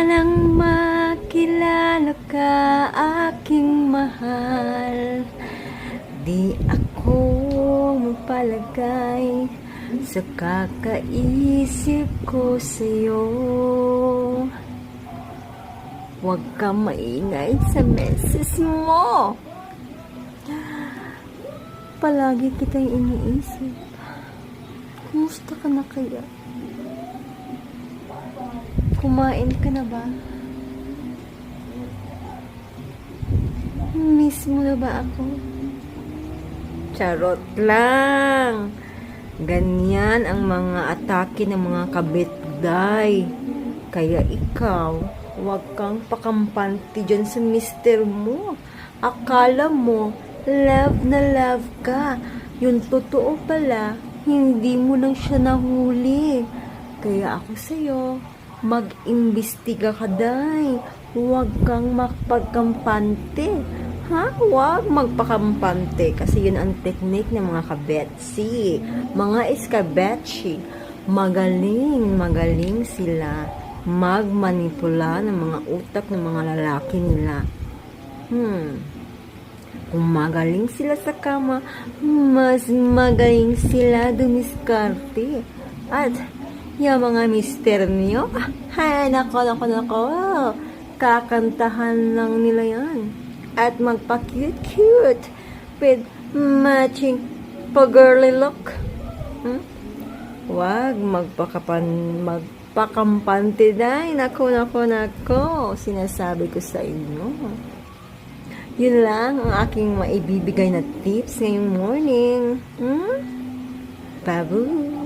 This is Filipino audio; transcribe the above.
Sanang makilala ka, aking mahal. Di ako mapalagay sa kakaisip ko sa'yo. Huwag kang maingay sa meses mo. Palagi kitang iniisip. Kumusta ka na kaya? Kumain ka na ba? Miss mo na ba ako? Charot lang. Ganyan ang mga atake ng mga kabitday. Kaya ikaw, huwag kang pakampante dyan sa mister mo. Akala mo, love na love ka. Yung totoo pala, hindi mo lang siya nahuli. Kaya ako sa'yo, mag-imbestiga ka, day. Huwag kang magpagkampante. Ha? Huwag magpakampante. Kasi yun ang teknik ng mga kabetsi. Mga iskabetsi. Magaling sila magmanipula ng mga utak ng mga lalaki nila. Kung magaling sila sa kama, mas magaling sila dumiskarte. At yung mga mister niyo, nako, kakantahan lang nila yan. At magpa-cute with matching pa-girly look. Wag magpakampante dahil. Nako. Sinasabi ko sa inyo. Yun lang ang aking maibibigay na tips ngayong morning. Babu!